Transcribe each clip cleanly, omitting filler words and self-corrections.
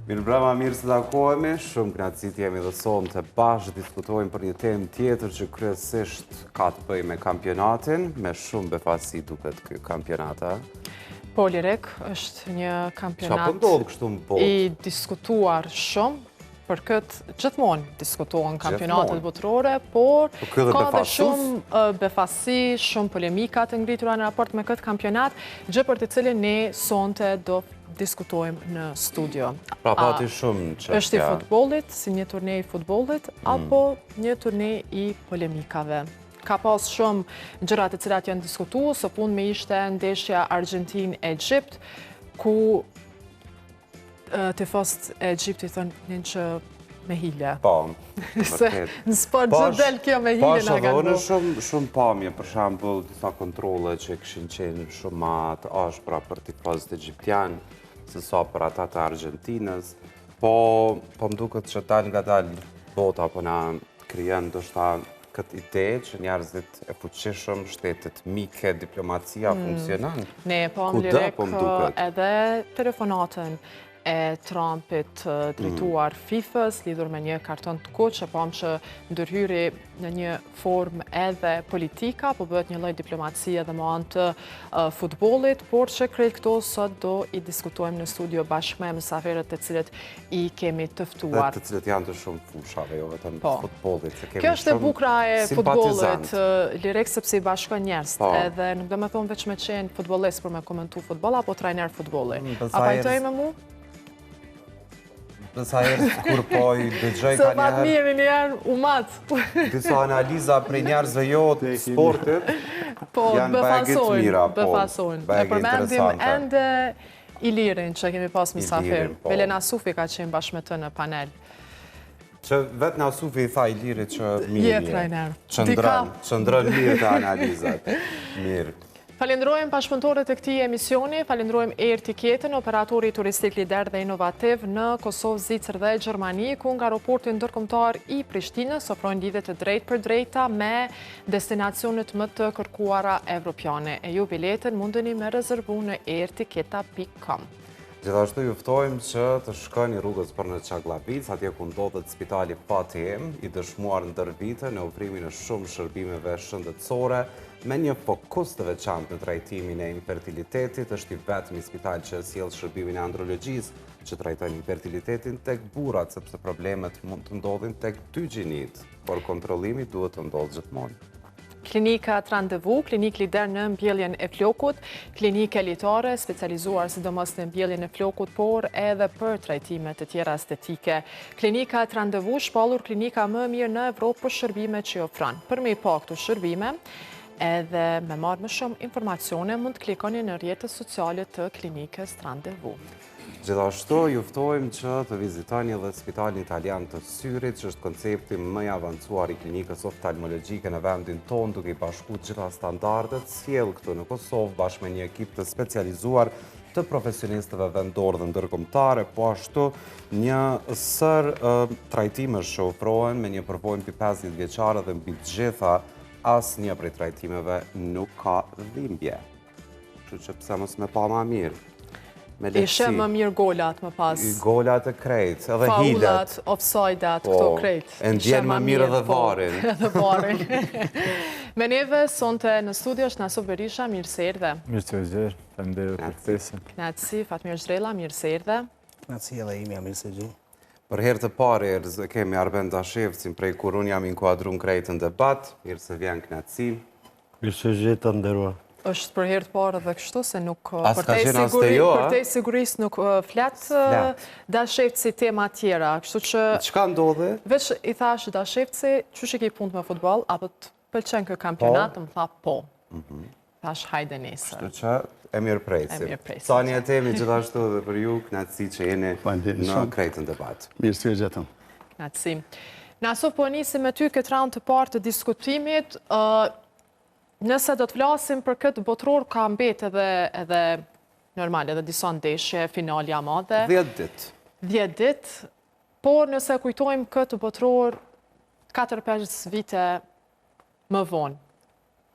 Mirë brama, mirë se takohemi, shumë kënaqësi jemi dhe sonë të bashkë diskutojmë për një temë tjetër që kryesisht ka të bëjë me kampionatin, me shumë befasi duket ky kampionata. Po, Lirek, është një kampionat i diskutuar shumë, për këtë gjithmonë diskutohen kampionatet botërore, por ka dhe shumë befasi, shumë polemika të ngritura në raport me këtë kampionat, gjë për të cilin ne sonte do diskutojmë në studio. Pra pati shumë që është i futbollit, si një turnej i futbollit, apo një turnej i polemikave. Ka pas shumë gjërat të cilat janë diskutuar, së punë me ishte ndeshja Argentinë-Egjipt, ku të fost e Egjipti thonë që me hile. Po, se në sport gjë del kjo me hile nga ka në shumë pamje, për shembull, disa kontrole që kishin qenë shumë ma të ashpra për tifozët egjiptian, se sa për ata të Argentinës, po më duket që dal nga dal bota po na krijon ndoshta këtë ide që njerëzit e fuqishëm, shtetet mike, diplomacia funksionon. Ne po më Lirek edhe telefonatën e Trumpit drejtuar FIFA-s, lidhur me një karton të kuq, që pam që ndërhyri në një formë edhe politika, po bëhet një lloj diplomacie edhe më anë të futbollit, por që krejt këto sot do i diskutojmë në studio bashkë me mësaferët të cilët i kemi të ftuar. Të cilët janë të shumë fushave, jo vetëm futbollit. Kjo është e bukra e futbollit, Lirek, sepse i bashkon njerëz, edhe nuk do me thonë veç me qenë futbollist për me komentu futboll, apo trajner futbolli. A pajtoj me mu? Dësa herë kur po i dëgjoj ka Se pat mirë njerë u matë. Disa analiza prej njerëzve jo të sportit janë bajegit mira. Befasojnë. E përmendim ende Ilirin që kemi pas mësafir. Belen Asufi ka qenë bashkë me të në panel. Që vetë në Asufi i tha Ilirit që mirë. Je trajner. Qëndrën mirë të analizat. Mirë. Falenderojmë pashpëntorët e këtij emisioni, falenderojmë Air Ticketën, operatori turistik lider dhe inovativ në Kosovë, Zvicër dhe Gjermani, ku nga aeroporti ndërkombëtar i Prishtinës ofrojnë lidhje të drejtë për drejta me destinacionet më të kërkuara evropiane. E ju biletën mundeni me rezervu në airticketa.com. Gjithashtu ju ftojmë që të shkoni rrugës për në Çaklavic, atje ku ndodhet spitali Fatim, i dëshmuar ndër vite në ofrimin e shumë shërbimeve shëndetësore, me një fokus të veçantë në trajtimin e infertilitetit. Është i vetmi spital që sjell shërbimin e andrologjisë, që trajton infertilitetin tek burrat, sepse problemet mund të ndodhin tek dy gjinit, por kontrollimi duhet të ndodhë gjithmonë. Klinika Trandevu, klinik lider në mbjelljen e flokut, klinik elitare, specializuar sidomos në mbjelljen e flokut, por edhe për trajtime të tjera estetike. Klinika Trandevu, shpallur klinika më mirë në Evropë për shërbime që ofron. Për me i pa këtu shërbime, edhe me marrë më shumë informacione, mund të klikoni në rrjetet sociale të klinikës Trandevu. Gjithashtu, ju ftojmë që të vizitoni edhe Spitalin Italian të Syrit, që është koncepti më i avancuar i klinikës oftalmologjike në vendin tonë, duke i bashkuar gjitha standardet, sjell këtu në Kosovë bashkë me një ekip të specializuar të profesionistëve vendor dhe ndërkombëtare, po ashtu një sër trajtimesh që ofrohen me një përvojë mbi 50 vjeçare dhe mbi të gjitha asnjë prej trajtimeve nuk ka dhimbje. Kështu që pse mos me pa më mirë. Ishe më mirë golat më pas. Golat e krejt, edhe hilet. Faulat, offside-at, këto krejt. E ndjenë më mirë edhe varin. Edhe varin. Me neve, sonte në studio është Nasuf Berisha, mirë se erdhe. Mirë se erdhe, faleminderit për ftesën. Knatësi, Fatmir Zhrella, mirë se erdhe. Knatësi edhe imi, mirë se gjej. Për herë të parë kemi Arben Dashevcin, prej kur unë jam inkuadruar krejt në debat, mirë se vjen Knatësi. Mirë se gjej të nderuar. Është për herë të parë dhe kështu se nuk për te sigurisë nuk flet Dashevci tema tjera, kështu që çka ndodhi? Veç i thash Dashevci, çush e ke punë me futboll, apo të pëlqen ky kampionat? Më tha po. Thash hajde nesër. Kështu që e mirëpresim. Tani temi gjithashtu edhe për ju, Knatësi që jeni në krejtën debat. Mirë se gjetëm. Knatësi. Naso po nisim me ty këtë raund të parë të diskutimit. Nëse do të flasim për këtë botror, ka mbet edhe normal, edhe disa ndeshje, finalja madhe. 10 ditë. 10 ditë, por nëse kujtojmë këtë botror 4-5 vite më vonë,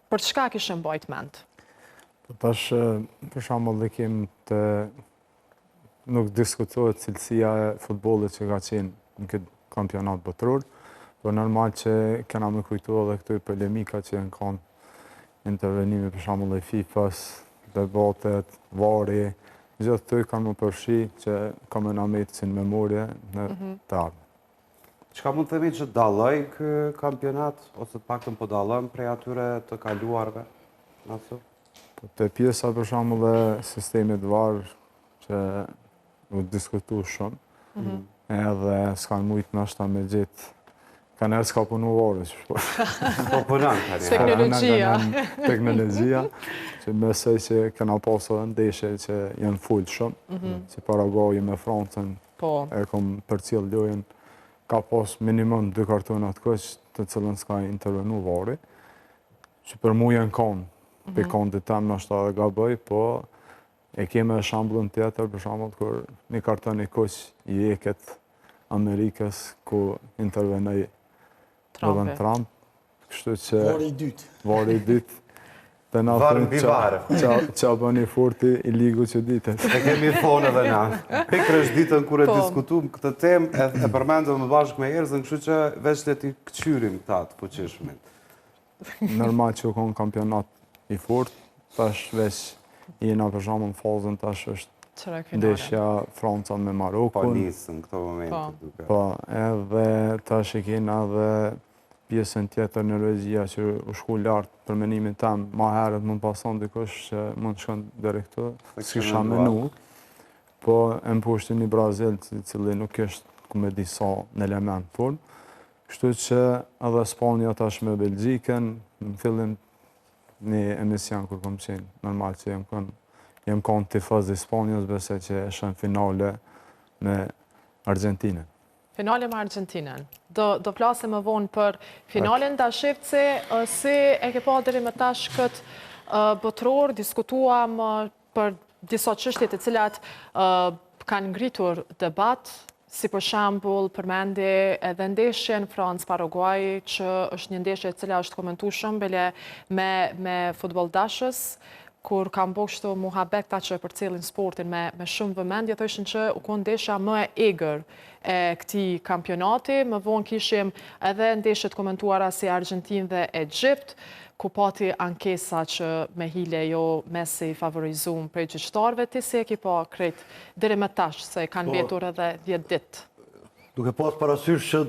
për çka kishim mbajt mend? Tash, për shembull, dhe kem të nuk diskutohet cilësia e futbollit që ka qenë në këtë kampionat botëror, por normal që kena me kujtu edhe këto polemika që janë kanë intervenime për shembull e FIFA-s, debatet, vari, gjithë këto kanë më përfshi që kam na metë si në memorje në të ardhmen. Çka mund të themi që dalloj ky kampionat ose të paktën po dallojmë prej atyre të kaluarve? Te pjesa për shembull e sistemit VAR që u diskutu shumë, edhe s'kan mujtë nashta me gjithë, ka nërë s'ka punu vari, po punon teknologjia, që mesej që kena pasur ndeshje që janë full shumë, që Paraguaji me Francën e kom përcjell lojën, ka pas minimum 2 kartonat këç të cilën s'ka intervenu vari, që për mu janë kanë, për kondit tem nashta dhe gaboj, po e keme shambullën tjetër, për shambull, kur një karton i këç i eket Amerikës, ku intervenoj Trump, kështu që... Vari i dytë. Varë mbi varë. Qa bëni furti i ligu që ditët. E kemi thonë edhe na. Pikërisht ditën kur e diskutuam këtë temë, e përmendëm më bashkë me Erzën, kështu që veç le t'i këqyrim ta të fuqishmit. Normal që u konë kampionat i furt, tash veç jena për shembull në fazën tash është ndeshja Franca me Marokun. Po nisën këto momente duke. Po, edhe tash e kena edhe pjesën tjetër Norvegjia që u shku lartë për menimin tem, ma herët mund pason dikush që mund shkon deri këtu, s'kisha menu, po e më pushti një Brazil cili nuk është ku me disa në element form. Kështu që edhe Spanja tash me Belgjikën, në fillim një emision kur kom qenë, normal që jem kanë tifaz i Spanjës, bese që është në finale me Argentinën. Finale me Argentinën. Do flasim më vonë për finalen da shifce, si e ke pa deri më tash këtë botëror, diskutuam për disa çështje të cilat kanë ngritur debat, si për shembull përmendje edhe ndeshjen Francë-Paraguay, që është një ndeshje e cila është komentuar shumë bile me futbolldashës, kur kam bështu muhabet ta që përcjellin sportin me shumë vëmendje, thoshin që u konë ndeshja më e egër e këtij kampionati. Më vonë kishim edhe ndeshjet komentuara si Argentinë dhe Egjipt, ku pati ankesa që me hile jo mesi favorizum prej gjyqtarëve. Ti si e ki pa krejt deri më tash, se kanë mbetur edhe 10 ditë? Duke pas parasysh që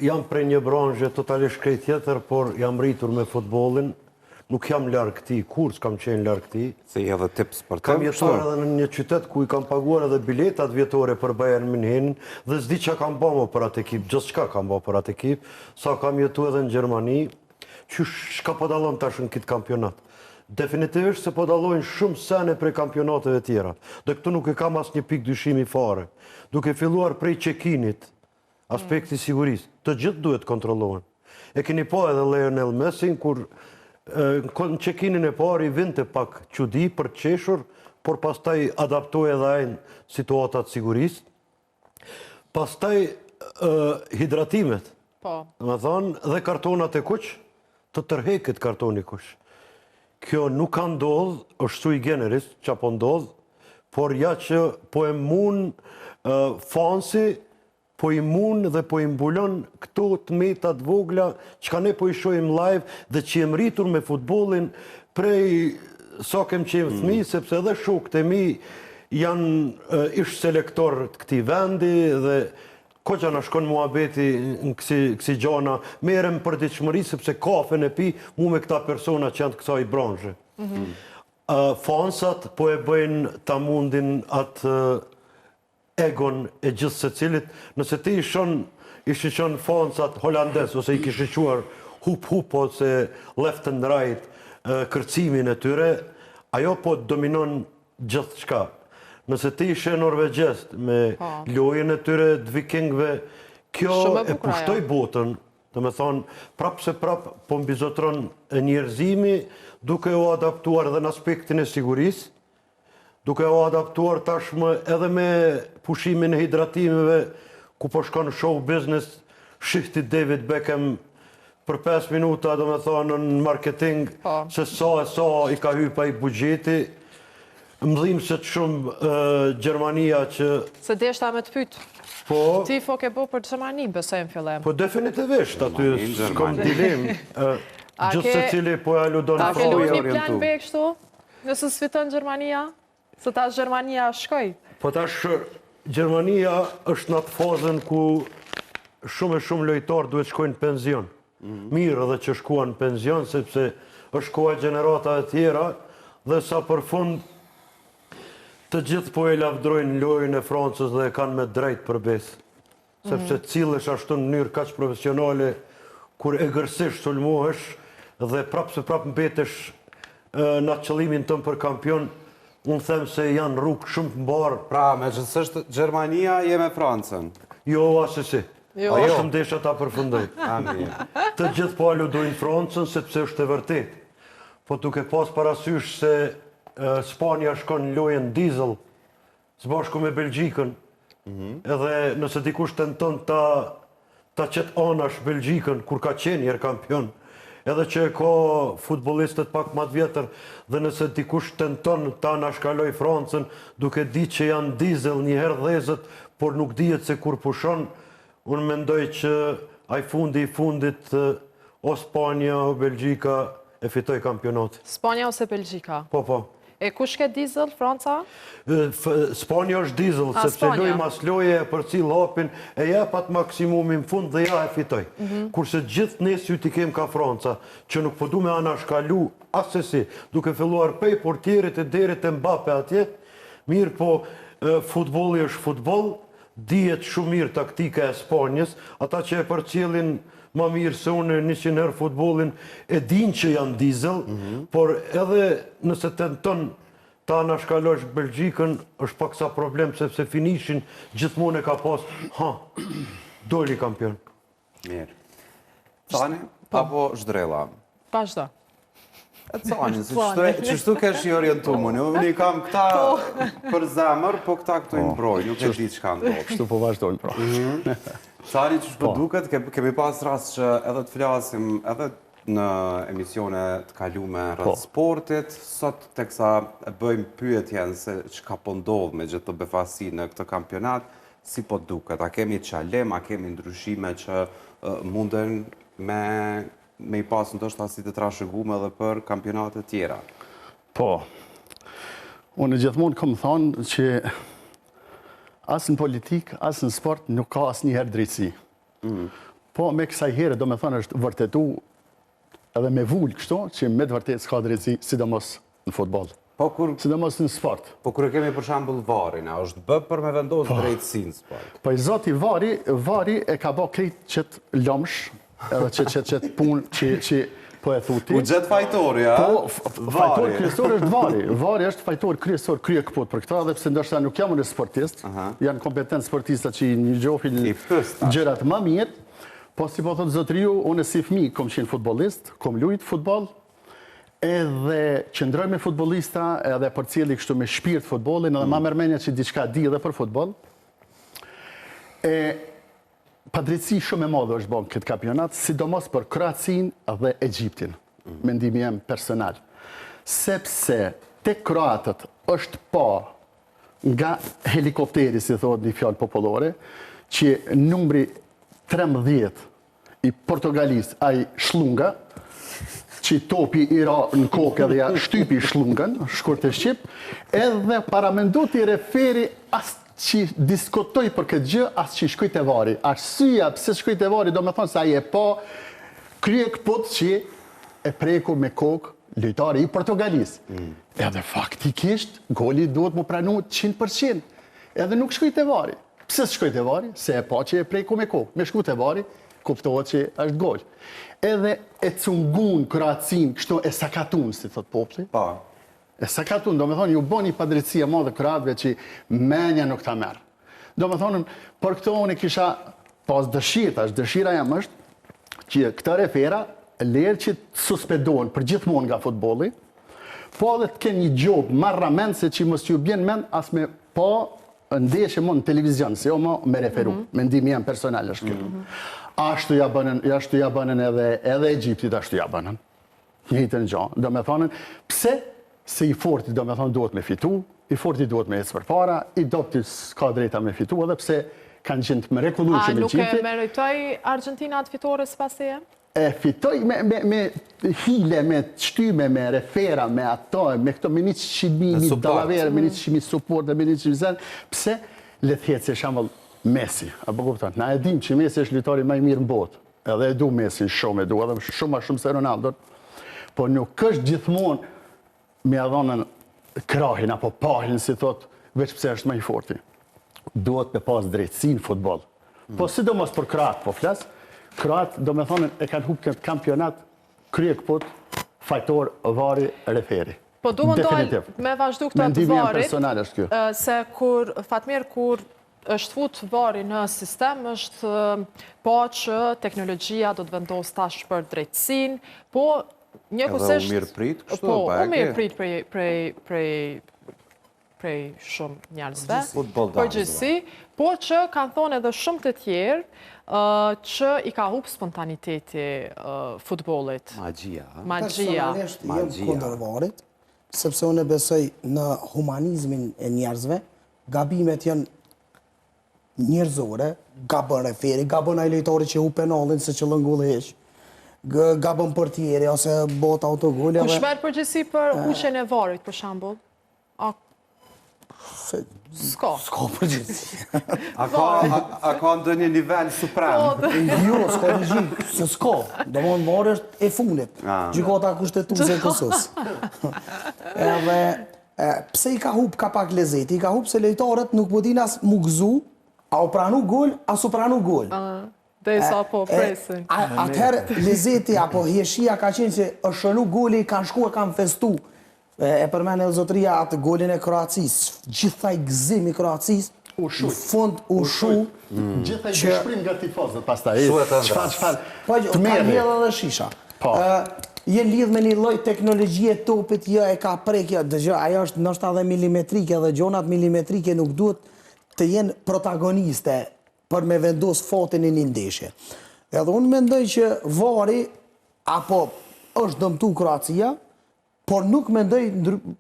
jam prej një branxhe totalisht krejt tjetër, por jam rritur me futbollin. Nuk jam larg këtij, kur s'kam qenë larg këtij. Se i edhe tips për të. Kam jetuar edhe në një qytet ku i kam paguar edhe biletat vjetore për Bayern München dhe s'di çka kam bëmë për atë ekip, gjithçka kam bëmë për atë ekip, sa kam jetuar edhe në Gjermani, çka po dallon tash në këtë kampionat. Definitivisht se po dallojnë shumë sene prej kampionateve tjera. Dhe këtu nuk e kam asnjë pikë dyshimi fare. Duke filluar prej check-init, aspekti sigurisë, të gjithë duhet kontrollohen. E keni pa edhe Lionel Messi kur në check-inin e parë i vinte pak çudi për qeshur, por pastaj adaptoi edhe ai në situatat sigurisë. Pastaj hidratimet. Po. Më thonë, dhe kartonat e kuq, të tërheket kartoni kuq. Kjo nuk ka ndodhë, është sui generis, që po ndodhë, por ja që po e mun fansi, po i mun dhe po i mbulon këto të metat vogla që ka ne po i shojmë live dhe që jem rritur me futbolin prej sa kem qenë fëmijë, sepse edhe shokët e mi janë ish selektor të këtij vendi dhe koqa na shkon muhabeti në kësi gjana, merrem për diçmëri sepse kafen e pi mu me këta persona që janë të kësaj branxhe. Fansat po e bëjnë ta mundin atë egon e gjithë se cilit, nëse ti ishi qënë fansat holandes, ose i kishë quar hup ose left and right kërcimin e tyre, ajo po dominon gjithë shka. Nëse ti ishe norvegjest me lojën e tyre të vikingve, kjo e pushtoj botën, dhe me thonë, prap se prap po mbizotron e njerëzimi, duke o adaptuar edhe në aspektin e sigurisë, duke o adaptuar tashmë edhe me pushimin e hidratimeve, ku po shkon show business, shihti David Beckham për 5 minuta, do me thonë, në marketing, se sa i ka hypa i bugjeti. mëdhimse të shumë Gjermania që... Se deshta me të pyt. Po... Ti fo ke bo për Gjermani, besoj në fillim. Po definitivisht, aty s'kom dilim. Gjithë se cili po e aludon Ta ke Freud. lu një plan B kështu? Nëse s'fiton Gjermania? Se tash Gjermania shkoj? Po tash Gjermania është në atë fazën ku shumë e shumë lojtarë duhet shkojnë në penzion. Mirë edhe që shkuan në penzion, sepse është koha gjenerata e tjera, dhe sa për fund të gjithë po e lavdrojnë lojën e Francës dhe e kanë me drejt për besë. Sepse cillesh ashtu në mënyrë kaq profesionale, kur e gërsisht sulmohesh dhe prapë mbetesh në atë qëllimin tëmë për kampion, unë them se janë rrugë shumë të mbarë. Pra, me gjithësisht Gjermania je me Francën. Jo, asesi. Jo. Ajo shumë desha ta përfundoj. Amin. Të gjithë po aludojnë Francën, sepse është e vërtet. Po duke pas parasysh se Spania shkon në lojën diesel, së bashku me Belgjikën, edhe nëse dikush tenton ta qetë anash Belgjikën, kur ka qenë njerë kampion, edhe që ka futbolistët pak më të vjetër, dhe nëse dikush tenton ta anashkaloj Francën, duke di që janë diesel njëherë dhezët, por nuk dihet se kur pushon, unë mendoj që ai fundi i fundit o Spania o Belgjika e fitoj kampionati. Spania ose Belgjika? Po. E kush ke diesel, Franca? Spania është diesel, sepse lojë mas loje e për cilë hapin, e jep atë maksimumin fund dhe ja e fitoj. Kurse gjithë ne sy t'i kem ka Franca, që nuk po du me anashkalu asesi, duke filluar pej portierit e derit e Mbappe atje, mirë po futbolli është futbol, dihet shumë mirë taktika e Spanjës, ata që e përcjellin ma mirë se unë 100 herë futbolin e din që janë diesel, por edhe nëse tenton ta anashkalosh Belgjikën, është pak sa problem, sepse finishin gjithmonë e ka pas, doli kampion. Mirë. Cani, apo Zhdrella? Vazhdo. E Cani, që shtu kesh i orientu më, unë i kam këta për zemër, po këta këtu i mbroj, nuk e di që kam do. Kështu po vazhdojnë, pra. Cani, që shpo duket, kemi pas rast që edhe të flasim edhe në emisione të kalume rrët sportit, sot teksa e bëjmë pyetjen se që ka po ndodhë me gjithë të befasi në këtë kampionat, si po duket, a kemi qalem, a kemi ndryshime që munden me i pas ndoshta si të trashëgume dhe për kampionatet tjera? Po, unë gjithmonë kam thonë që asë në politikë, asë në sport, nuk ka asë njëherë drejtësi. Po, me kësaj herë, do me thonë, është vërtetu edhe me vullë kështu, që me të vërtet s'ka drejtësi, sidomos në futbol. Sidomos në sport. Po, kërë kemi për shambull varin, a është bë për me vendosë drejtësi në sport? Po, i zoti vari e ka ba krejt qëtë lëmsh, edhe qëtë punë që po e thuti. U gjithë fajtori, a? Po, fajtori kryesor është vari. Vari është fajtori kryesor, krye këpot për këta, dhe pse ndoshta nuk jam unë sportist, janë kompetent sportista që një gjofin gjërat më mirë, po si po thotë zotriu, unë si fëmijë kom qenë futbollist, kom lujt futboll, edhe qëndroj me futbollista, edhe për cili kështu me shpirt futbollin, edhe ma mërmenja që diçka di edhe për futboll. Padrejtësi shumë e madhe është bën këtë kampionat, sidomos për Kroacin dhe Egjiptin, mendimi jam personal. Sepse tek kroatët është pa nga helikopteri, si thotë një fjalë popullore, që numri 13 i Portugalis, ai Shlunga, që topi i ra në kokë edhe ja shtypi Shlungën, shkurt e Shqip, edhe paramendu t'i referi asë që diskutoj për këtë gjë, asë që shkujt e vari. Arsyeja pse shkujt e vari, do me thonë se aje pa krye këput që e preku me kokë lojtari i Portugalis. Edhe faktikisht, goli duhet mu pranu 100%. Edhe nuk shkujt e vari. Pse shkujt e vari? Se e pa që e preku me kokë. Me shkujt e vari, kuptohet që është gol. Edhe e cungun Kroacin, kështu e sakatun, si thot popli. Pa. E sakatun, do me thonë, ju bo një padrejtësia madhe Kroatëve që menja nuk ta merë. Do me thonë, për këto unë kisha pas dëshira jam është që këta refera lerë që të suspendohen për gjithmonë nga futbolli, po edhe të kenë një gjobë marrament se që mos ju bjen men as me po ndeshje më në televizion, se jo më me referu, mendimi jam personal është kjo. Ashtu ja bënën edhe Egjiptit, ashtu ja bënën. Njëjtën gjë. Do me thonë, pse? Se i forti, do me thonë, duhet me fitu, i forti duhet me ecë për para, i dopti s'ka drejta me fitu, edhe pse kanë qenë të mrekullueshëm Nuk e Egjipti. meritoj Argentina atë fitore sipas teje? E fitoj me hile, me shtyme, me refera, me ato, me këto, me 100.000 dollarë, me 100.000 support, me 100.000 zen, pse le të jetë se shambull Messi, apo kupton, na e dim që Messi është lojtari më i mirë në botë, edhe e du Messi shumë, e du edhe shumë ma shumë se Ronaldo, po nuk është gjithmonë me adhonën krahin, apo pahin, si thot, veç pse është më i forti. Duhet me pas drejtësi në futboll. Po sidomos për Kroat, po flas, Kroat, do me thonë, e kanë hupë këtë kampionat, krye këput, fajtor, vari, referi. Po du më ndalë me vazhdu këtë atë Mendimi jam varit, personal është kjo. se Fatmir, kur është fut vari në sistem, është po që teknologjia do të vendos tash për drejtësin, po njëkohësisht... Edhe u mirë prit kështu? Po, u mirë prit prej shumë njerëzve, përgjithësi, po që kanë thonë edhe shumë të tjerë, që i ka hup spontaniteti futbollit. Magjia. Personalisht jem kundër varit, sepse unë besoj në humanizmin e njerëzve, gabimet janë njerëzore, gabon referi, gabon ai lojtori që hup penallin se që lëngull heq, gabon portieri ose bot autogol. Kush merr përgjegjësi për huqjen e varit, për shembull? S'ka. S'ka përgjegjësi. A ka ndonjë nivel suprem? Jo, s'ka logjik, se s'ka. Domthonë vari është e fundit. Gjykata kushtetuese e Kosovës. Edhe pse i ka hup ka pak lezeti, i ka hup se lojtarët nuk po din as mu gëzu, a u pranu gol, as u pranu gol. Dhe sa po presin. Atëherë lezeti apo hieshia ka qenë që është shënu goli, kanë shku e kanë festu. E përmene zotëria atë golin e Kroacisë, gjithaj gëzim i Kroacisë, në fund u shu, gjithaj shprim nga tifozët, pastaj. Çfarë? Po, ka mjedh edhe shisha. Je lidh me një lloj teknologjie topit, jo e ka prekja, dëgjoj, ajo është ndoshta edhe milimetrike dhe gjonat milimetrike nuk duhet të jenë protagoniste për me vendos fatin e një ndeshje. Edhe unë mendoj që vari apo është dëmtu Kroacia, por nuk mendoj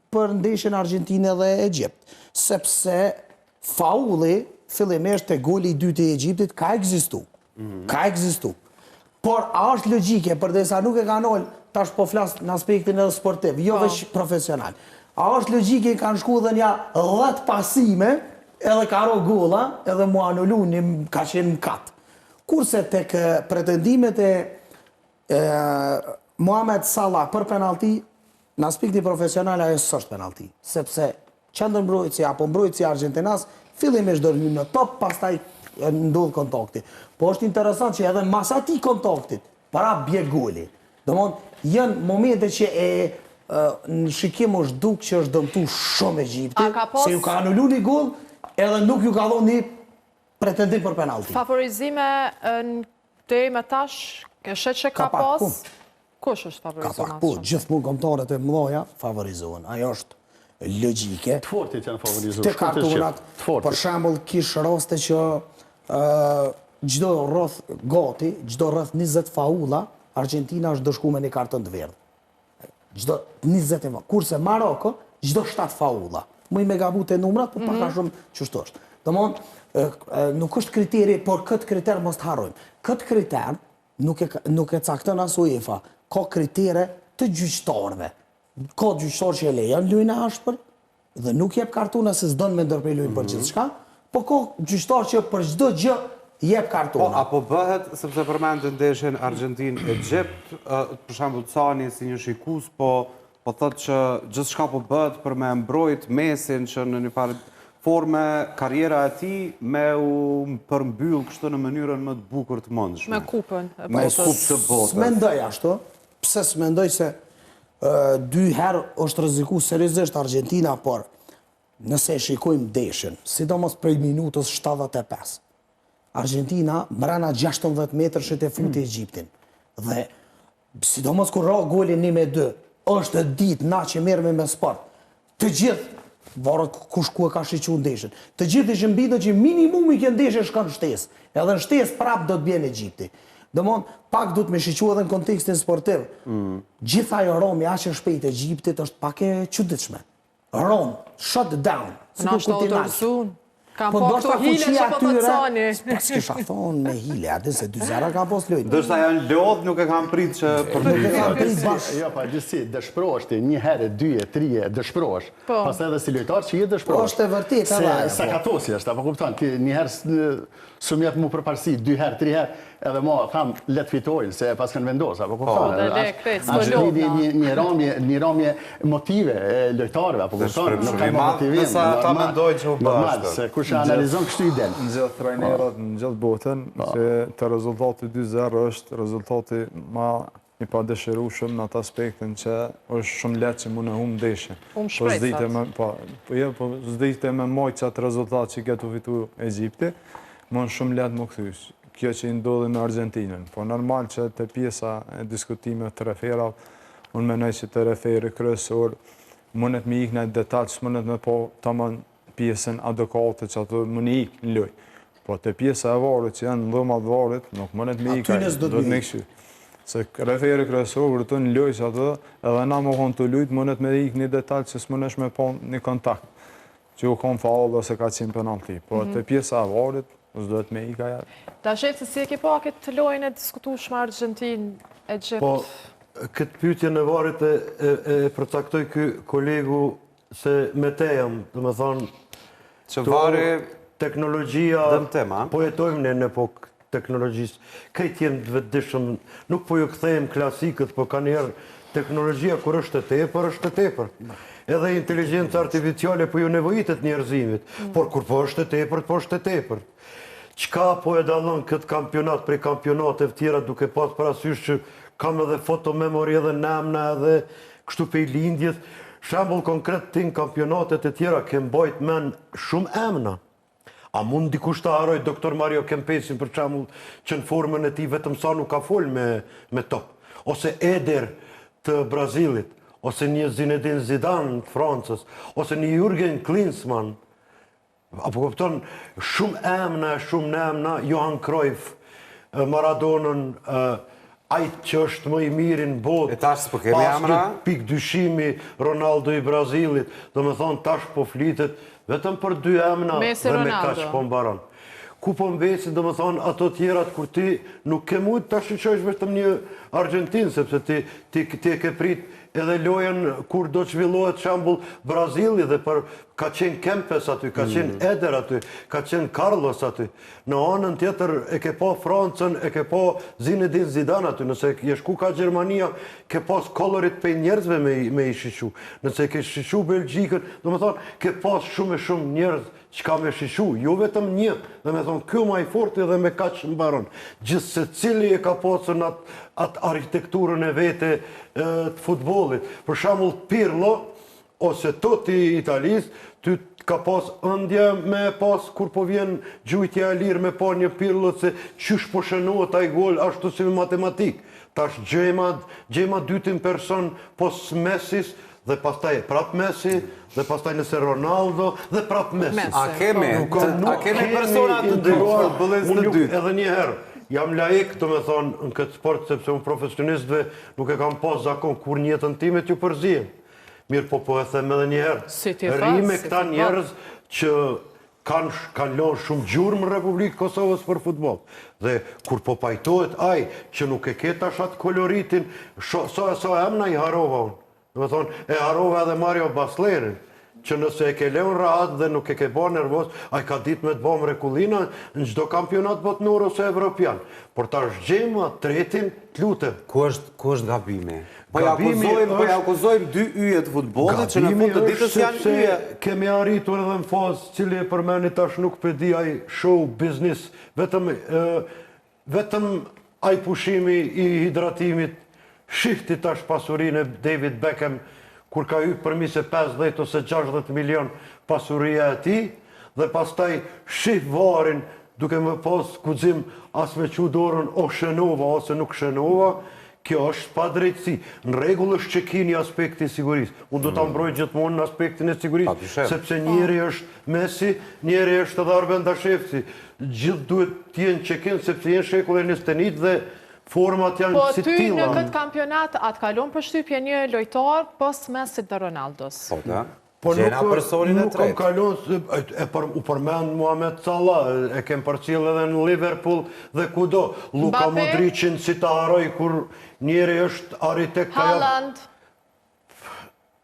për ndeshjen Argjentinë dhe Egjipt, sepse faulli fillimisht te goli i dytë i Egjiptit ka ekzistu. Ka ekzistu. Por a është logjike përdesa nuk e kanë ol, tash po flas në aspektin edhe sportiv, jo veç profesional. A është logjike kanë shku dhe nja 10 pasime, edhe ka ro golla, edhe mu anullu ka qenë mkat. Kurse tek pretendimet e Mohamed Salah për penalti, në aspekti profesional ajo s'është penalti, sepse qendërmbrojtësi apo mbrojtësi Argentinas fillimisht do hynë në top, pastaj ndodh kontakti. Po është interesant që edhe mas atij kontaktit, para bje goli. Domthonë janë momente që në shikim është duk që është dëmtu shumë Egjipti, se ju ka anullu një gol, edhe nuk ju ka dhonë një pretendim për penalti. Favorizime në te me tash, ke shet që ka pas? Kush është favorizuar? Po, gjithmonë kombëtarët e mëdha favorizohen. Ajo është logjike. Të fortit janë favorizuar. Te kartonat, për shembull, kish raste që çdo rreth gati, çdo rreth 20 faulla, Argentina është dëshkuar me një karton të verdh. Çdo 20 faulla. Kurse Maroko, çdo 7 faulla. Më i me gabu te numrat, por pak a shumë çështo është. Domthonë, nuk është kriteri, por këtë kriter mos të harrojmë. Këtë kriter nuk e cakton as UEFA. Ka kritere të gjyqtarëve. Ka gjyqtarë që e lejon lojën e ashpër dhe nuk jep kartona se s'don me ndërprej lojën për gjithçka, po ka gjyqtarë që për çdo gjë jep kartona. Po apo bëhet, sepse përmendën ndeshjen Argentinë-Egjipt, për shembull Cani si një shikues, po thotë që gjithçka po bëhet për me mbrojt Mesin që në një farë forme karriera e tij me u përmbyll kështu në mënyrën më të bukur të mundshme. Me kupën e botës. Me kupë të botës. S'mendoj ashtu. Pse s'mendoj se 2 herë është rreziku seriozisht Argentina, por nëse e shikojmë ndeshjen, sidomos prej minutës 75. Argentina brenda 16 metrësh e futi Egjiptin. Dhe sidomos kur ra golin 1-2, është ditë na që merremi me sport. Të gjithë varet kush ku e ka shiqur ndeshjen. Të gjithë ishin mbitur që minimumi që ndeshja shkon shtesë. Edhe në shtesë prap do të bjen Egjipti. Domthon, pak duhet me shiqu edhe në kontekstin sportiv. Gjitha ajo romi aq e shpejt e Egjiptit është pak e çuditshme. Ron, shut down. Na është autorizuar. Kam po këto hile që po thoni. S'kisha thonë me hile, atë se 2-0 ka pos lojtë. Dërsa janë lodh, nuk e kam prit që për Nuk e kam prit bashkë. Jo, pa gjithësi, dëshprosh ti, një herë, 2, 3, dëshprosh. Pas edhe si lojtar që je dëshprosh. Po, është e vërtet, Se edhe. sakatosi është, apo kupton, ti një herë sumjet mu përparsi, 2 herë, 3 herë, edhe ma tham let fitojnë, se pas kanë vendos, apo kupton. dhe le krejt, s'po Është lodh, një ramje motive e lojtarëve, apo kupton. Nuk ka motivim. Nësa ta mendojnë që u Normal, bashkë. se kush e analizon kështu i del. Në gjithë trajnerët, në gjithë botën, që të rezultati 2-0 është rezultati ma i pa dëshirueshëm në atë aspektin që është shumë lehtë që mund e humbë ndeshjen. Po s'dite me majtë qatë rezultat që ketë u fitu Egjipti, mund shumë lehtë më këthys. Kjo që i ndodhi me Argentinën. Po normal që të pjesa e diskutime të referat, unë menoj që të referi kryesor, mundet me ikë në detalj, s'mundet me po tamam pjesën adekate që ato mund i ikë në loj. Po të pjesa e varit që janë në dhëmat varit, nuk mundet me ikë, do të me këshy. Se referi kryesor vërtu në loj që ato, edhe na më konë të lujt, mundet me ikë një detalj që s'mundesh me po një kontakt, që u konë faul ose ka qenë penalti. Po të pjesa e varit, s'do të me ikë aja. Ta shetë se si e ke pa këtë lojnë e diskutueshme Argentinë, Egjipt. Po, këtë pyetje në varit e përcaktoj ky kolegu se me te jam, dhe me thonë, Që vari teknologjia, dëm tema. po jetojmë në epokë teknologjisë, kajtë jenë të vetëdishëm, nuk po ju kthejmë klasikët, po ka njerë teknologjia kur është të tepër, është të tepër. Edhe inteligencë artificiale po ju nevojitet njerëzimit, por kur po është të tepër, po është të tepër. Qka po e dallon këtë kampionat prej kampionateve tjera duke pas parasysh që kam edhe fotomemori edhe namna edhe kështu pej lindjes, shembull konkret ti në kampionatet e tjera ke mbajt men shumë emna. A mund dikush të haroj Dr. Mario Kempesin për shembull që në formën e tij vetëm sa nuk ka fol me top, ose Eder të Brazilit, ose një Zinedine Zidane të Francës, ose një Jürgen Klinsmann. Apo kupton, shumë emna, Johan Cruyff, Maradonën, ajtë që është më i mirin botë. E tash s'po kemi emra? Pik dyshimi, Ronaldo i Brazilit, do me thonë tash po flitet vetëm për 2 emna Messi, dhe me Ronaldo. kaq po mbaron. Ku po mbesin, do me thonë, ato tjerat kur ti nuk ke mujt ta shiqojsh vetëm një Argentinë, sepse ti e ke prit edhe lojen kur do të zhvillohet shembull Brazili dhe ka qenë Kempes aty, ka qenë Eder aty, ka qenë Carlos aty. Në anën tjetër e ke pa Francën, e ke pa Zinedine Zidane aty, nëse je shku ka Gjermania, ke pas kolorit pe njerëzve me i shishu. Nëse ke shishu Belgjikën, do me thonë, ke pas shumë njerëz që ka me shishu, jo vetëm një, dhe me thonë, kjo ma i forti dhe me kaq mbaron. Gjithë se cili e ka pasën atë arhitekturën e vete të futbolit. Për shembull Pirlo, ose Totti i Italis, ty ka pas ëndje me pas, kur po vjen gjujtja e lirë me pa një Pirlo, se qysh po shënohet ai gol ashtu si me matematik. Tash gjema dytin person pos Messis, dhe pastaj prap Messi, dhe pastaj nëse Ronaldo, dhe prap Messi. A kemi persona të dy, futbollist të dy. Edhe një herë, jam laik të me thonë në këtë sport, sepse unë profesionistëve nuk e kam pas zakon kur njëtën time t'ju përzijem. Mirë po e them edhe një herë. Ri me këta njerëz që kanë lonë shumë gjurë në Republikë Kosovës për futbol. Dhe kur po pajtohet aj që nuk e ketë ashat koloritin, so emna i harova unë. Dhe me thonë, e harova edhe Mario Baslerin, që nëse e ke leon rahat dhe nuk e ke ba nervos, a i ka dit me të ba mrekullina në gjdo kampionat botnor ose evropian. Por ta është gjema, tretin, të lutem. Ku është gabimi? Po ja akuzojmë 2 yje të futbolit që në fund të ditës janë yje. Kemi arritur edhe në fazë cili e përmeni tash nuk përdi aj show business, vetëm aj pushimi i hidratimit, shihti tash pasurin e David Beckham, kur ka hyrë përmi se 50 ose 60 milion pasuria e ti, dhe pastaj shih varin duke më pas guxim as me qu dorën o shënova ose nuk shënova, kjo është pa drejtësi. Në rregull është që ki një aspekti i sigurisë. Unë do ta mbroj gjithmonë në aspektin e sigurisë, sepse njëri është Messi, njëri është edhe Arben Dashefci. Gjithë duhet t'jenë check-in, sepse jenë shekull e 21 dhe format janë si tilla. Po ty në këtë kampionat atë kalon përshtypje një lojtar pos Messit dhe Ronaldos. Po da. Gjena personin e nuk kam tretë. kalon, u përmend Muhamet Salah, e kem përcjell edhe në Liverpool dhe kudo. Luka Mbappé? Modricin si ta haroj kur njeri është arritekt ka Haaland,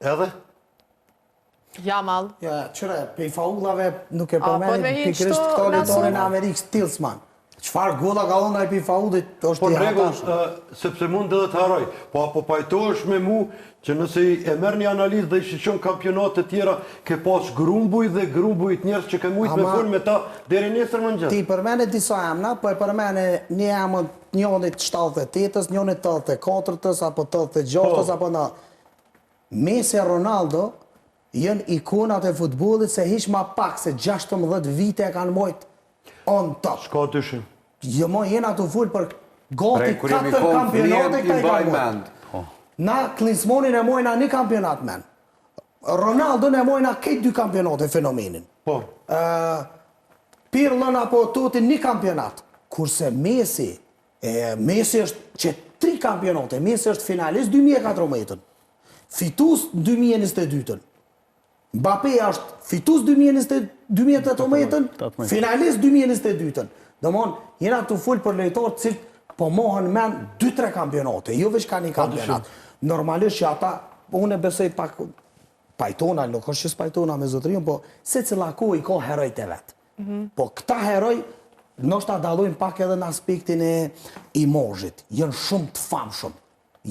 Edhe? Jamal. Ja, qëre, pej faullave nuk e po me përmeni hiç pikërisht to, këto letorin Nasu? e Amerikës Tilsman. Qëfar gola ka unë e pej faullit Po është i në rregull, hatashëm. sepse mund edhe të haroj. Po apo pajtohesh me mu që nëse e merr një analizë dhe i shiqon kampionate tjera, ke pas grumbuj dhe grumbuj të njerëz që ke mujt me Ama- fol me ta deri nesër mëngjes. Ti përmene disa emna, po e përmene një emën njënit 78-ës, njënit 84-ës, apo 86-ës, Po. apo në... Messi e Ronaldo jënë ikonat e futbollit se hiq ma pak se 16 vite e kanë mojt on top. S'ka dyshim. Jo mo jena të full për gati Prej kur jemi 4 konë kampionate fëmijën, këta i i mbaj kanë mojt. mend. Na Klinsmonin e mojna një kampionat men. Ronaldo e mojna këtë 2 kampionate fenomenin. Po. Pirlën apo Totin një kampionat. Kurse Messi, Messi është që 3 kampionate, Messi është finalist 2014-ën, fitus 2022-ën. Mbappé është fitus 2018-ën, finalist 2022-ën. Domon, jena të full për lojtarë cilë po mohën men 2-3 kampionate, jo veç ka një kampionat. Normalisht që ata, unë e besoj pak pajtona, nuk është që s'pajtona me zotërion, po se cila ko i ka herojt e vetë. Po këta heroj, nështë ta dalojnë pak edhe në aspektin e imazhit. Jënë shumë të famshëm.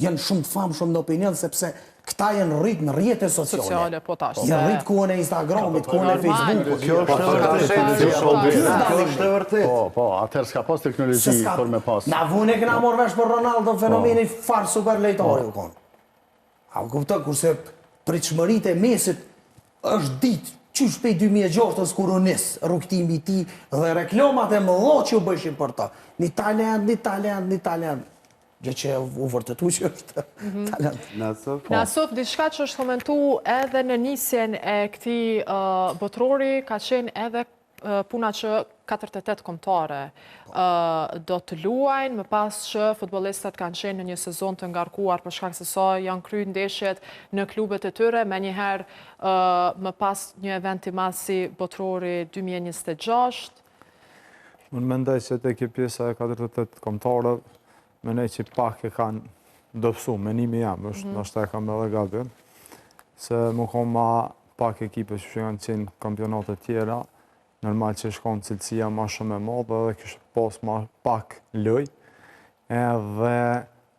Jënë shumë të famshëm në opinion, sepse këta janë rritë në rrjetet sociale. Sociale, po tash. Janë rritë kohën e Instagramit, kohën e Facebookut. Kjo është e vërtetë. Kjo është e vërtetë. Po, atëherë s'ka pas teknologji për me pas. Na vune këna morë vesh për Ronaldo, fenomeni farë super lejtari u konë. A u kuptën, kurse pritshmëritë e Mesit është ditë qysh pej 2006-ës kur u nis rrugtimi i tij dhe reklamat e mëdha që u bëshin për ta. Një talent. Gjë që u vërtetu që është talent. Nasuf, diçka që është komentu edhe në nisjen e këtij botrori, ka qenë edhe puna që 48 kombëtare do të luajnë, më pas që futbolistët kanë qenë në një sezon të ngarkuar për shkak se sa janë kryer ndeshjet në klubet e tyre, menjëherë më pas një event i madh si botrori 2026. Unë mendoj se te kjo pjesa e 48 kombëtarëve, mendoj që pak e kanë dobësu, menimi jam, është ndoshta e kam edhe gabim, se më kanë ma pak ekipe që kanë qenë kampionate tjera, normal që shkon cilësia ma shumë e madhe dhe kështë pas ma pak loj, edhe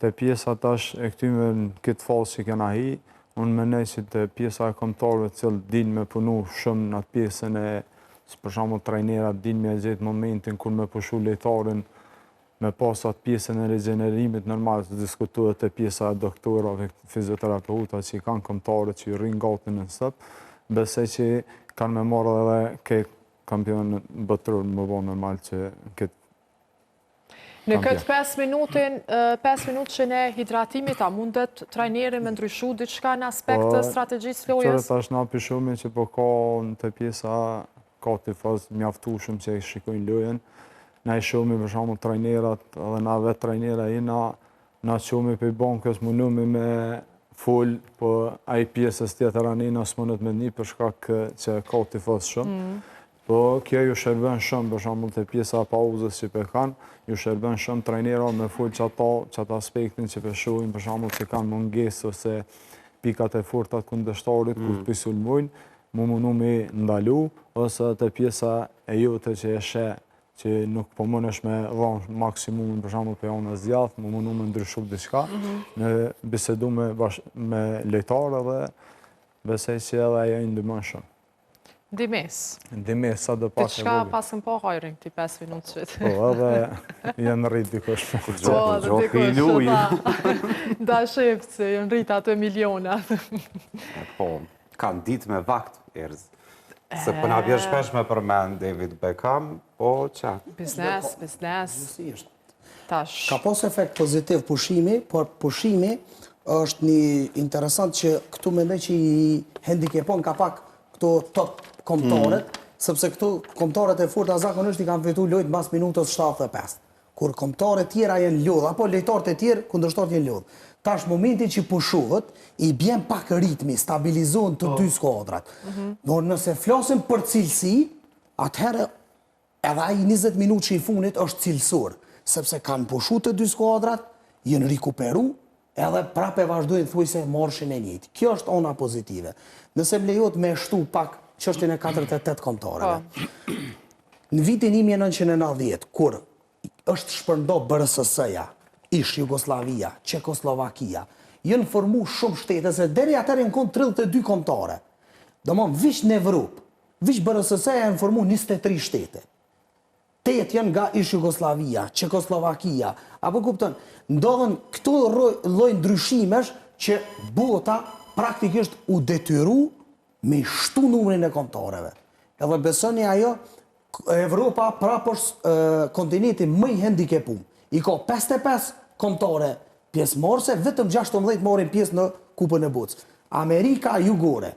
të pjesa tash e këtyme në këtë fasë që kena hi, unë mendoj që të pjesa e kombëtarëve cilë din me punu shumë në atë pjesën e, për shembull trajnerat din me gjetë momentin kur me pushu lejtarin, me pas atë pjesën e regenerimit, normal të diskutohet e pjesa e doktorave, fizioterapeuta që i kanë kombëtarët që i rrinë gati në stëp, besoj që kanë me marrë edhe ke kampion botror më vonë normal që këtë Në këtë 5 minutë në hidratimit, a mundet trajneri me ndryshu diçka në aspekt të strategjisë lojës? Qërë tash na pishumi që po ka në të pjesa ka të fazë mjaftushëm që i shikojnë lojën. Na i shumë për shumë trajnerat edhe na vetë trajnera na shumë për bankës mundumi me full, po a i pjesës tjetër anina s'mundet me një për shkak që ka të fazë shumë. Po kjo ju shërben shumë për shumë të pjesa pauzës që për kanë, ju shërben shumë trajnera me full që ata aspektin që për shuhin për shumë që kanë mungesë ose pikat e fortat kundështarit kur të sulmojnë, mu mundu me ndalu, ose të pjesa e jote që e she që nuk po mënesh me dhonë maksimumin për shembull për janë e zjath, mu mundu me ndryshu diçka, në bisedu me lejtarë dhe besej që edhe ajo i ndihmon shumë. Dimes. Dimes, sa dhe pak e Diçka vogël. pasën po hajrin këti 5 minutë qëtë. Po, edhe janë rritë dikush. Gjoki i luj. Da shepë që janë rritë ato milionat. Po, kanë ditë me vakt, Erz. Se përna bjerë shpesh me përmen David Beckham, po qa? Biznes. Si është. Tash. Ka pas efekt pozitiv pushimi, por pushimi është një interesant që këtu mendoj që i handicapon ka pak këto top kombëtarët, sepse këtu kombëtarët e forta zakonisht i kanë fitu lojt mbas minutës 75. Kur kombëtarët tjera janë lodh, apo lojtarët e tjerë kundërshtarët janë lodh. Tash momenti që pushohet, i bjen pak ritmi, stabilizohen të dy skuadrat. Por nëse flasim për cilësi, atëherë edhe ai 20 minutë që i funit është cilësor, sepse kanë pushu të dy skuadrat, jenë rikuperu, edhe prape vazhdojnë thuajse marshin e njëjtë. Kjo është ona pozitive. Nëse më lejohet me shtu pak çështjen e 48 kombëtarëve. Në vitin 1990, kur është shpërndo BRSS-ja, ish Jugoslavia, Çekoslovakia, jenë formu shumë shtete, se deri atëherë në konë 32 kombëtare. Domthonë, vish në Evropë, vish BRSS-ja janë formu 23 shtete. 8 janë nga ish Jugoslavia, Çekoslovakia, apo kupton, ndodhen këto lloj ndryshimesh që bota praktikisht u detyru me shtu numrin e kombëtarëve. Edhe besoni ajo, Evropa prapë është kontinenti më i hendikepum. I ka 55 kombëtare pjesëmarrëse, vetëm 16 marrin pjesë në Kupën e Botës. Amerika Jugore,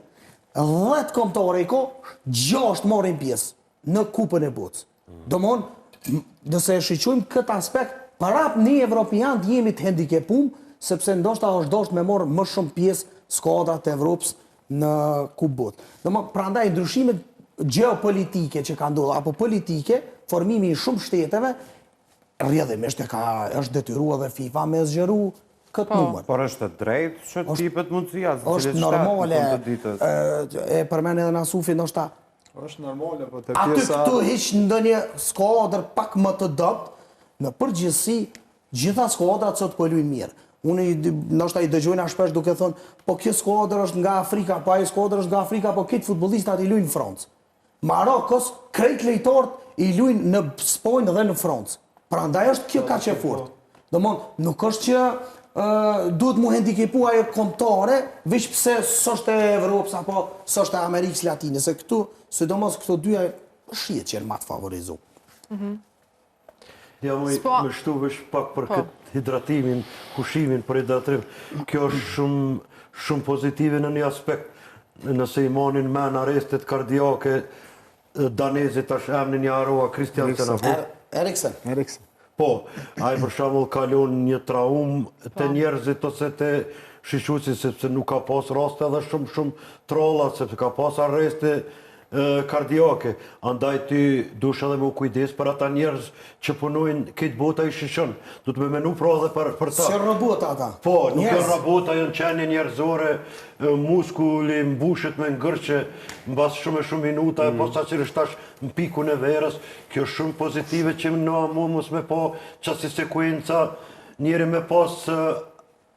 10 kombëtare i ka, 6 marrin pjesë në Kupën e Botës. Domthon, nëse e shiqojmë këtë aspekt, prapë ne evropianët jemi të hendikepum, sepse ndoshta është dashur me marrë më shumë pjesë skuadrat e Evropës në Kupë Botë. Domthon, prandaj ndryshimet geopolitike që ka ndodhur apo politike, formimi i shumë shteteve, rrjedhimisht është detyruar dhe FIFA me zgjeru këtë numër. Por është të drejtë që tipet mundësia? Është normale, e përmen edhe Nasufi, ndoshta është normale, po të aty pjesa... këtu hiq ndonjë skuadër pak më të dobët, në përgjithësi gjitha skuadrat sot po luajnë mirë. Unë ndoshta i dëgjojna shpesh duke thonë, po kjo skuadër është nga Afrika, po ai skuadër është nga Afrika, po këtë futbollistat i luajnë në Francë. Marokos, krejt lejtarët i luajnë në Spanjë dhe në Francë. Prandaj është kjo kaq e fortë. Domthonë, nuk është që duhet mu hendikepu ajo kombëtare, veç pse s'është e Evropës apo s'është e Amerikës Latine, se këtu, sidomos këto dyja shihet që janë më të favorizuar. Ja, më shtu vesh pak për këtë hidratimin, kushimin për hidratrim. Kjo është shumë pozitive në një aspekt. Nëse i monin men arrestet kardiake, danezit është emnin një aroa Kristiansen. Eriksen. Po, ai për shembull kalon një traum të njerëzit ose të shiquesit, sepse nuk ka pas raste edhe shumë trolla, sepse ka pas arreste kardiake. Andaj ty dush edhe me u kujdes për ata njerëz që punojnë këtë bota i shishon. Du të me menu pra edhe për ta. Si robota ata? Po, nuk janë robota, janë qenie njerëzore, muskuli mbushet me ngërqe mbas shumë minuta, e posaçërisht tash në pikun e verës. Kjo është shumë pozitive që në mos me po qasi sekuenca njeri me pas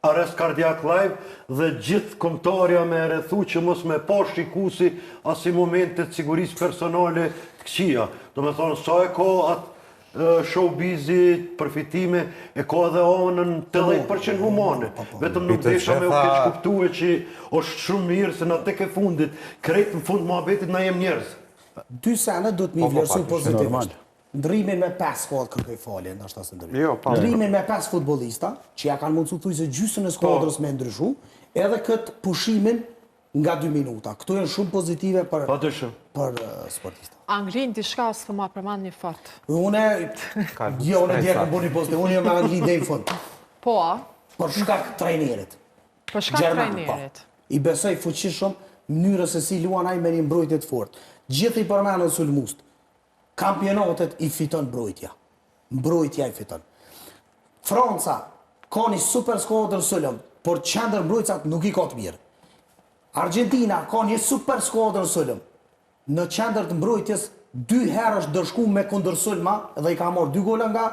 arrest kardiak live dhe gjithë kombëtarja me rrethu që mos me pa shikusi as i momentet sigurisë personale të këqija. Do me thonë, sa e ka atë showbizi, përfitime, e ka edhe onën 80% humane. Vetëm nuk desha me u keq kuptue që është shumë mirë se në tek e fundit, krejt në fund muhabetit na jem njerëz. 2 sene do të mi vlerësu pozitivisht. Ndrimin me 5 skuadra kërkoj falje, ndoshta se ndryshon. Jo, ndrimin me 5 futbollista, që ja kanë mundësu thuajse gjysmën e skuadrës me ndryshu, edhe këtë pushimin nga 2 minuta. Këto janë shumë pozitive për sportista. Anglinë diçka s'të ma përmend një fat. Unë dje kam bëni pozitiv, unë jam me Angli deri në fund. Po, për shkak trajnerit. Për shkak trajnerit. I besoj fuqishëm mënyrës se si luan ai me një mbrojtje të fortë. Gjithë i përmendën sulmust. Kampionatet i fiton mbrojtja. Mbrojtja i fiton. Franca ka një super skuadër sulm, por qendër mbrojtësat nuk i ka të mirë. Argentina ka një super skuadër sulm. Në qendër të mbrojtjes 2 herë është dërshku me kundër sulma dhe i ka marrë 2 gola nga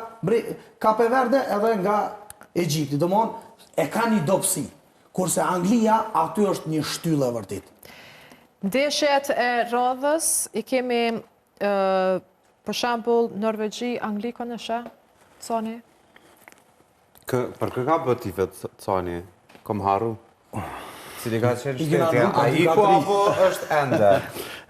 Kape Verde edhe nga Egjipti. Domthonë e ka një dobësi. Kurse Anglia aty është një shtyllë e vërtet. Ndeshjet e radhës i kemi për shembull Norvegji, Angli ka në shë, Cani? Për kë ka bët tifet, Cani? Kom haru? Cili ka qenë shtetja? A i ku apo është ende?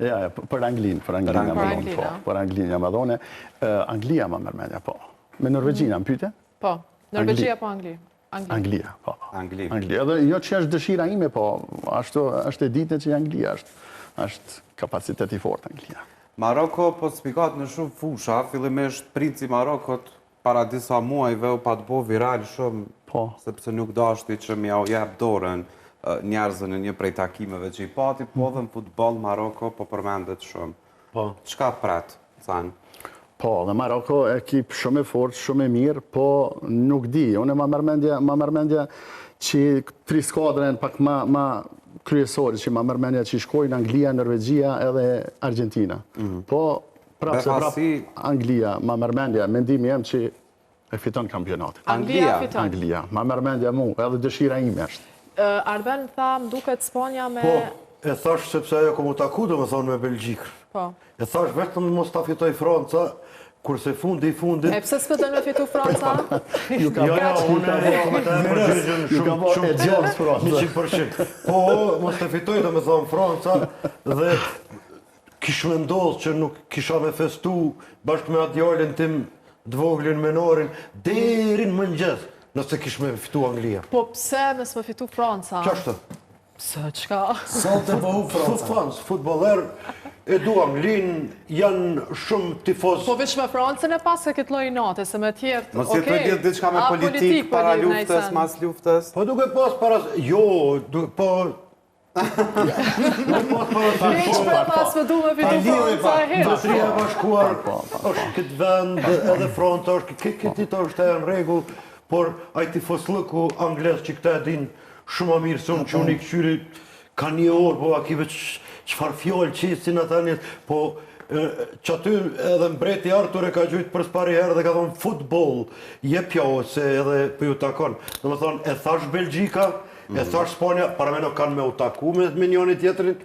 Ja, për Anglinë jam adhone, po. Për Anglinë jam adhone. Anglia ma mërmenja, po. Me Norvegjina, më pyte? Po, Norvegjia po Angli. Anglia, po. Anglia. Edhe jo që është dëshira ime, po, është e dite që Anglia është kapacitet i fort Anglia. Maroko po spikat në shumë fusha, fillimisht princi Marokot para disa muajve u pa të bo viral shumë Po. Sepse nuk dashti që m'ja jep dorën njerëzën në një prej takimeve që i pati, po dhe në futbol Maroko po përmendet shumë. Po. Çka pret, Can? Po, dhe Maroko ekip shumë e fort, shumë e mirë, po nuk di. Unë ma mërmendja që 3 skuadrën pak ma kryesori që ma mërmendja që shkojnë Anglia, Norvegjia edhe Argentina. Po, prapë Anglia, ma mërmendja, mendimi jem që e fiton kampionatin. Anglia fiton. Anglia, ma mërmendja mu, edhe dëshira ime është. Arben tha, më duket Spanja me... Po, e thash sepse ajo komu taku do me thonë me Belgjikë. Po. E thash vetëm mos ta fitoj Franca, kurse fundi i fundit... E pse s'pëtën me fitu Franca? Jo, unë e të e përgjëgjën shumë 100%. Po, mos të fitoj do me thonë Franca dhe kish me ndodhë që nuk kisha me festu bashkë me djalin tim dvoglin menorin, derin mëngjes, nëse kish me fitu Anglia. Po pse me s'me fitu Franca? Qashtë? Pse, qka? Sot e pohu Franca. Fans, futboler, e du Anglin, janë shumë tifoz. Po veç me Francën e pas e këtë loj natë, se me tjertë, Mos jetë lidhë diçka me politikë para luftës, mas luftës? Po duke pas para... Jo, po... Veç me pas me du me fitu Franca e herë. Mbretëria e Bashkuar është këtë vend, edhe Franca është, këtë ditë është e në regull, por ai tifoslëku angles që këta e din shumë a mirë, se unë që unë i këshyri ka një orë, po akive qëfar fjallë qesin ata njët, po që aty edhe mbreti Artur e ka gjujtë për s'pari herë dhe ka thonë futbol, jepja ose edhe për ju takon. Dhe me thonë, e thash Belgjika, e thash Spanja, para me nuk kanë me u taku me njëri tjetërin,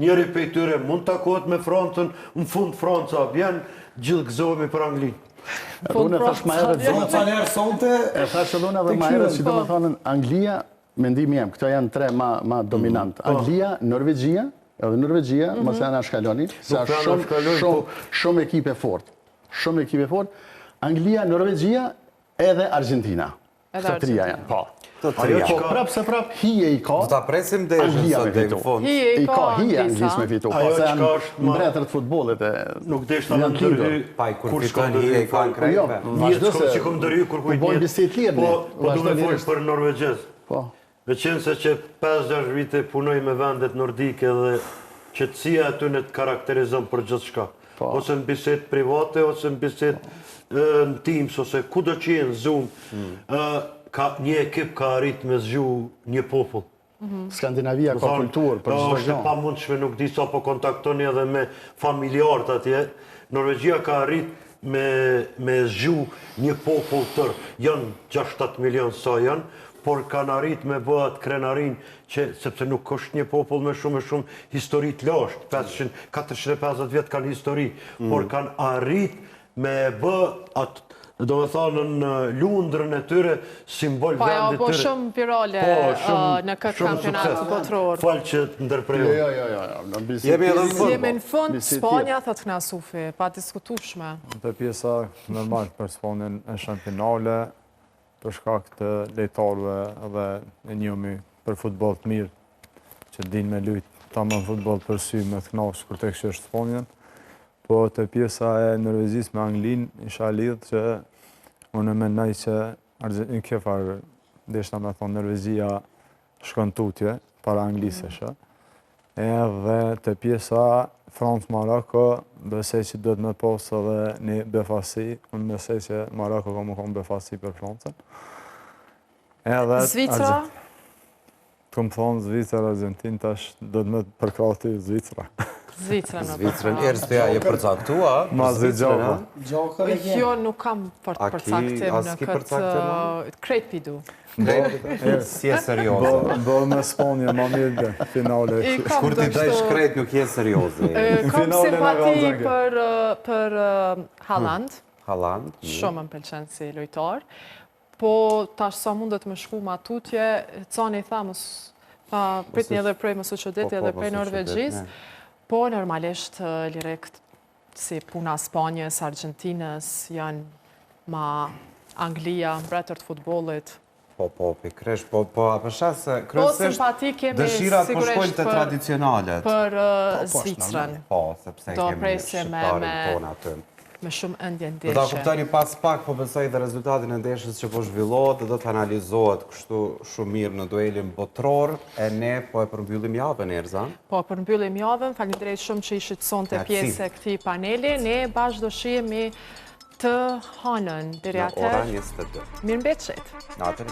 njëri për i tyre mund takohet me Francën, në fund Franca vjen, gjithë gëzohemi për Anglinë. Unë e thash ma herët Franca njerë sonte... E thash edhe unë edhe ma herët që do me thonën Anglia, mendimi jem, këto janë 3 ma dominant. Anglia, Norvegjia, edhe Norvegjia, mos janë shkaloni, se është shumë ekipe fort. Shumë ekipe fort. Anglia, Norvegjia edhe Argentina. Këto 3 janë, po. Po prapë se prapë hije i ka. Do ta presim deshën sot dhe në fund. Hije i ka Anglis me fitu. Po se janë mbretër të futbolit e... Nuk deshta në ndërhy. Pa i kur fiton hije i ka në krejpe. Vazhdo se... që kom ndërhy kur kujt bojnë bisit lirë. Po du me folë për Norvegjez. Po. Me qenë se që 5-6 vite punoj me vendet nordike dhe qëtësia aty në të karakterizon për gjithë shka. Ose në biset private, ose në biset në Teams, ose ku do që jenë Zoom. Një ekip ka arrit me zgju një popull. Skandinavia ka kulturë për gjithë është pa mund shme nuk di sa po kontaktoni edhe me familjarët atje. Norvegjia ka arrit me zgju një popull tërë. Janë 6-7 milion sa janë, por kanë arrit me bëhat krenarin që, sepse nuk është një popull me shumë histori të lashtë, 450 vjetë kanë histori, por kanë arrit me bë atë, do me thonë në lundrën e tyre, simbol vendit tyre. Po shumë virale në këtë kampionat botëror. Falë që të ndërprejo. Jo. Jemi edhe në fund. Jemi në fund, Spanja, thëtë këna Sufi, pa diskutueshme. Për pjesa normal për Spanjën është në finale, për shkak të lejtarëve edhe e njohemi për futboll të mirë, që din me lujtë tamam futboll për sy me të knaqsh kur tek është Spanjën. Po të pjesa e Norvegjisë me Anglinë, isha lidhë që unë mendoj që në kjo farë deshta me thonë Norvegjia shkon tutje para Anglisë shë. Edhe të pjesa Francë-Maroko, besej që do të me posë edhe një befasi, unë besej që Maroko ka më konë befasi për Francën. Zvicra? Këmë thonë Zvicra, Argentinë, tash do të me përkrati Zvicra. Zvicrën erstëja je përcaktua? Ma zë gjokë. Gjokër e kjenë. Jo, nuk kam përcaktim në këtë krejt pidu. Si e serioze? Bo me Spanja, ma mirë dhe finale. Kur ti daj shkret nuk je serioze. Kam simpati për Haaland. Haaland? Shumë më pëlqen si lojtar. Po tash sa mundet me shku ma tutje, Cani tha prit një edhe prej Mësuqodeti edhe prej Norvegjisë. Po, normalisht, lirekt si puna Spanjës, Argentinës, janë ma Anglia, mbretër të futbolit. Po, pikresh, po, apësha se kërësisht dëshirat po shkojnë të tradicionalet. Për Zvicrën. Po, sepse kemi shqiptarin tonë aty. me shumë ëndje Do ta ndeshje. kuptoni pas pak, po besoj dhe rezultatin e ndeshjes që po zhvillohet dhe do të analizohet kështu shumë mirë në duelin botror, e ne po e përmbyllim javën, Erzan. Po, përmbyllim javën, faleminderit shumë që ishit sonte Merci. pjesë e këtij paneli. Ne bashkë do shihemi të hënën deri Në ora atëherë. 22. Mirëmbëjtje. Natën.